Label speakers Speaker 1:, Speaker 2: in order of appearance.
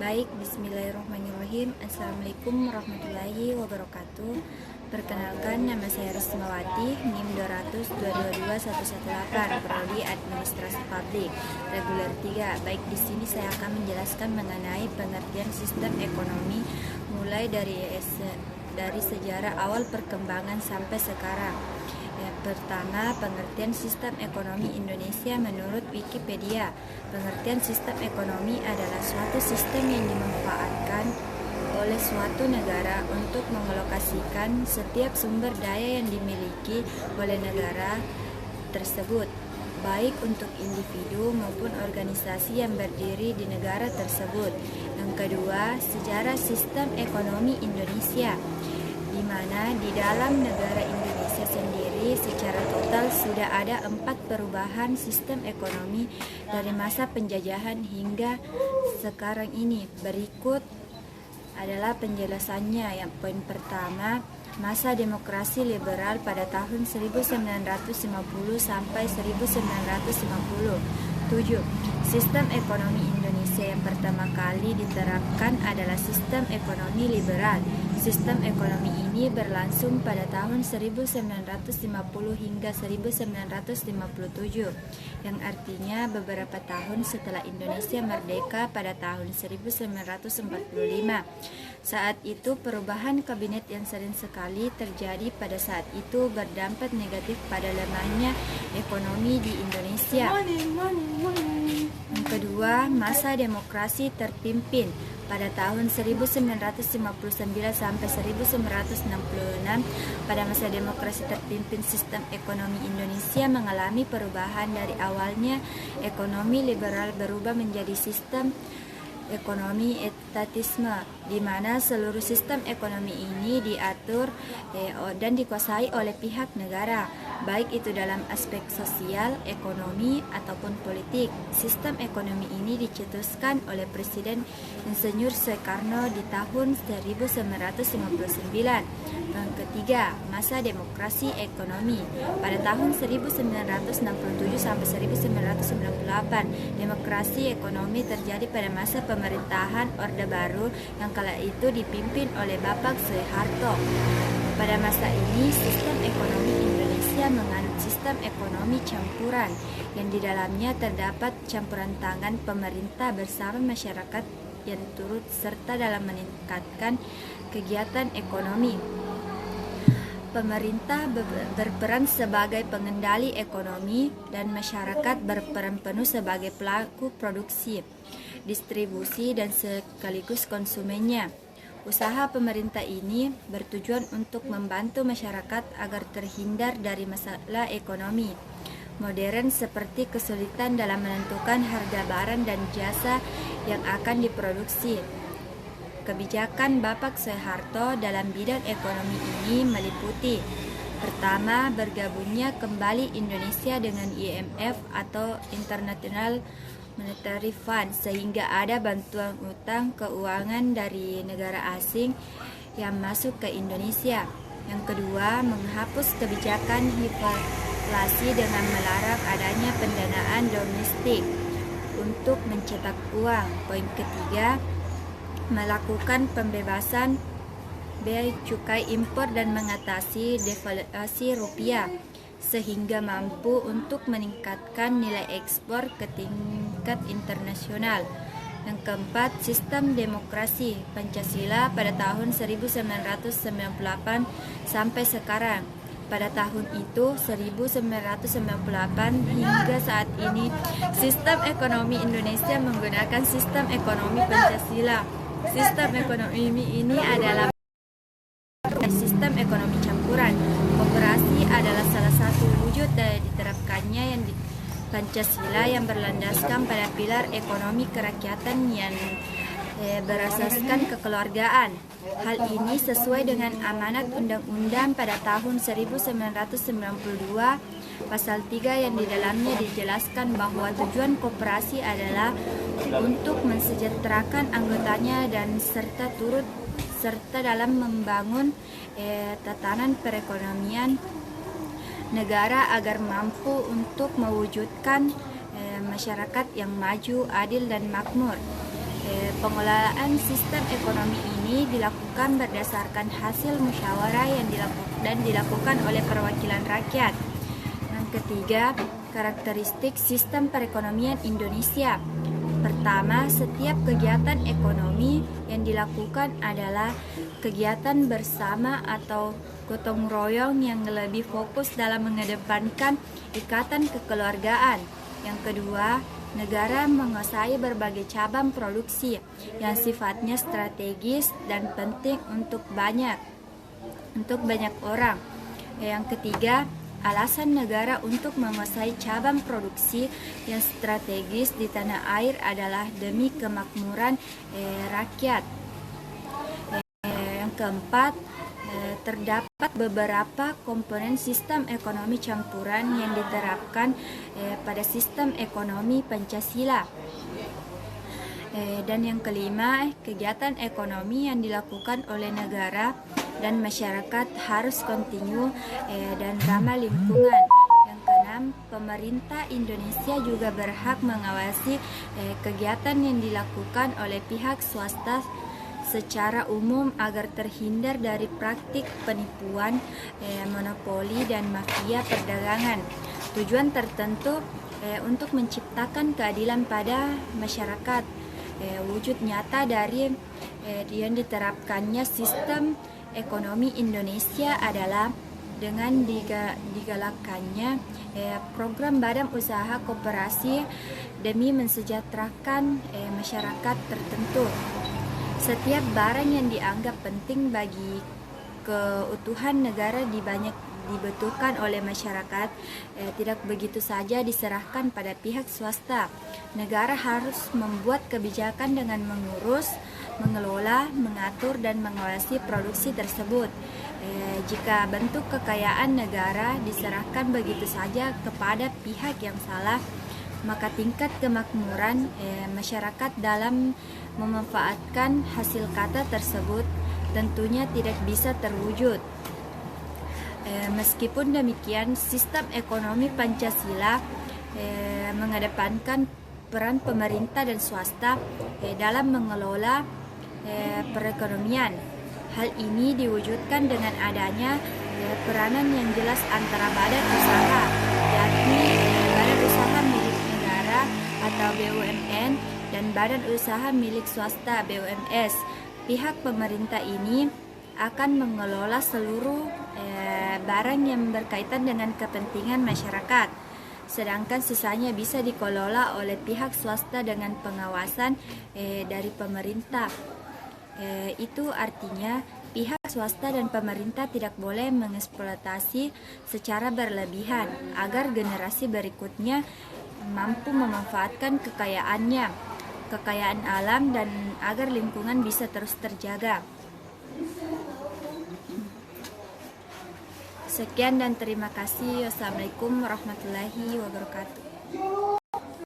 Speaker 1: Baik, bismillahirrahmanirrahim. Assalamualaikum warahmatullahi wabarakatuh. Perkenalkan, nama saya Rismawati, NIM 200222118, Prodi Administrasi Publik, Reguler 3. Baik, di sini saya akan menjelaskan mengenai pengertian sistem ekonomi mulai dari sejarah awal perkembangan sampai sekarang. Pertama, pengertian sistem ekonomi Indonesia menurut Wikipedia. Pengertian sistem ekonomi adalah suatu sistem yang dimanfaatkan oleh suatu negara untuk mengalokasikan setiap sumber daya yang dimiliki oleh negara tersebut, baik untuk individu maupun organisasi yang berdiri di negara tersebut. Yang kedua, sejarah sistem ekonomi Indonesia, di mana di dalam negara Indonesia sendiri secara total sudah ada 4 perubahan sistem ekonomi dari masa penjajahan hingga sekarang ini. Berikut adalah penjelasannya. Yang poin pertama, masa demokrasi liberal pada tahun 1950 sampai 1950. 7. Sistem ekonomi Indonesia yang pertama kali diterapkan adalah sistem ekonomi liberal. Sistem ekonomi ini berlangsung pada tahun 1950 hingga 1957, yang artinya beberapa tahun setelah Indonesia merdeka pada tahun 1945. Saat itu perubahan kabinet yang sering sekali terjadi pada saat itu berdampak negatif pada lemahnya ekonomi di Indonesia. Yang kedua, masa demokrasi terpimpin pada tahun 1959 sampai 1966. Pada masa demokrasi terpimpin, sistem ekonomi Indonesia mengalami perubahan. Dari awalnya ekonomi liberal berubah menjadi sistem ekonomi etatisme, di mana seluruh sistem ekonomi ini diatur dan dikuasai oleh pihak negara, baik itu dalam aspek sosial, ekonomi, ataupun politik. Sistem ekonomi ini dicetuskan oleh Presiden Insinyur Soekarno di tahun 1959. Yang ketiga, masa demokrasi ekonomi pada tahun 1967 sampai 1998. Demokrasi ekonomi terjadi pada masa pemerintahan Orde Baru yang kala itu dipimpin oleh Bapak Soeharto. Pada masa ini, sistem ekonomi Indonesia menganut sistem ekonomi campuran, yang di dalamnya terdapat campuran tangan pemerintah bersama masyarakat yang turut serta dalam meningkatkan kegiatan ekonomi. Pemerintah berperan sebagai pengendali ekonomi dan masyarakat berperan penuh sebagai pelaku produksi, distribusi, dan sekaligus konsumennya. Usaha pemerintah ini bertujuan untuk membantu masyarakat agar terhindar dari masalah ekonomi modern seperti kesulitan dalam menentukan harga barang dan jasa yang akan diproduksi. Kebijakan Bapak Soeharto dalam bidang ekonomi ini meliputi: pertama, bergabungnya kembali Indonesia dengan IMF atau International Monetary Fund, sehingga ada bantuan utang keuangan dari negara asing yang masuk ke Indonesia. Yang kedua, menghapus kebijakan hiperinflasi dengan melarang adanya pendanaan domestik untuk mencetak uang. Poin ketiga, melakukan pembebasan bea cukai impor dan mengatasi devaluasi rupiah sehingga mampu untuk meningkatkan nilai ekspor ke tingkat internasional. Yang keempat, sistem demokrasi Pancasila pada tahun 1998 sampai sekarang. Pada tahun itu 1998 hingga saat ini, sistem ekonomi Indonesia menggunakan sistem ekonomi Pancasila. Sistem ekonomi ini adalah sistem ekonomi campuran. Koperasi adalah salah satu wujud dari diterapkannya yang di Pancasila yang berlandaskan pada pilar ekonomi kerakyatan yang berasaskan kekeluargaan. Hal ini sesuai dengan amanat undang-undang pada tahun 1992 pasal 3 yang di dalamnya dijelaskan bahwa tujuan koperasi adalah untuk mensejahterakan anggotanya dan serta turut serta dalam membangun tatanan perekonomian negara agar mampu untuk mewujudkan masyarakat yang maju, adil, dan makmur. Pengelolaan sistem ekonomi ini dilakukan berdasarkan hasil musyawarah yang dilakukan oleh perwakilan rakyat. Yang ketiga, karakteristik sistem perekonomian Indonesia. Pertama, setiap kegiatan ekonomi yang dilakukan adalah kegiatan bersama atau gotong royong yang lebih fokus dalam mengedepankan ikatan kekeluargaan. Yang kedua, negara menguasai berbagai cabang produksi yang sifatnya strategis dan penting untuk banyak orang. Yang ketiga, alasan negara untuk menguasai cabang produksi yang strategis di tanah air adalah demi kemakmuran rakyat. Yang keempat, terdapat beberapa komponen sistem ekonomi campuran yang diterapkan pada sistem ekonomi Pancasila. Dan yang kelima, kegiatan ekonomi yang dilakukan oleh negara dan masyarakat harus kontinu dan ramah lingkungan. Yang keenam, pemerintah Indonesia juga berhak mengawasi kegiatan yang dilakukan oleh pihak swasta secara umum agar terhindar dari praktik penipuan, monopoli, dan mafia perdagangan. Tujuan tertentu untuk menciptakan keadilan pada masyarakat. Wujud nyata dari yang diterapkannya sistem ekonomi Indonesia adalah dengan digalakannya program badan usaha koperasi demi mensejahterakan masyarakat tertentu. Setiap barang yang dianggap penting bagi keutuhan negara dibutuhkan oleh masyarakat, tidak begitu saja diserahkan pada pihak swasta. Negara harus membuat kebijakan dengan mengurus, mengelola, mengatur, dan mengawasi produksi tersebut. Jika bentuk kekayaan negara diserahkan begitu saja kepada pihak yang salah, maka tingkat kemakmuran masyarakat dalam memanfaatkan hasil kata tersebut tentunya tidak bisa terwujud. Meskipun demikian, sistem ekonomi Pancasila mengedepankan peran pemerintah dan swasta dalam mengelola perekonomian. Hal ini diwujudkan dengan adanya peranan yang jelas antara badan usaha, yakni badan usaha milik negara atau BUMN dan badan usaha milik swasta BUMS. Pihak pemerintah ini akan mengelola seluruh barang yang berkaitan dengan kepentingan masyarakat, sedangkan sisanya bisa dikelola oleh pihak swasta dengan pengawasan dari pemerintah. Itu artinya pihak swasta dan pemerintah tidak boleh mengeksploitasi secara berlebihan agar generasi berikutnya mampu memanfaatkan kekayaan alam dan agar lingkungan bisa terus terjaga. Sekian dan terima kasih. Wassalamualaikum warahmatullahi wabarakatuh.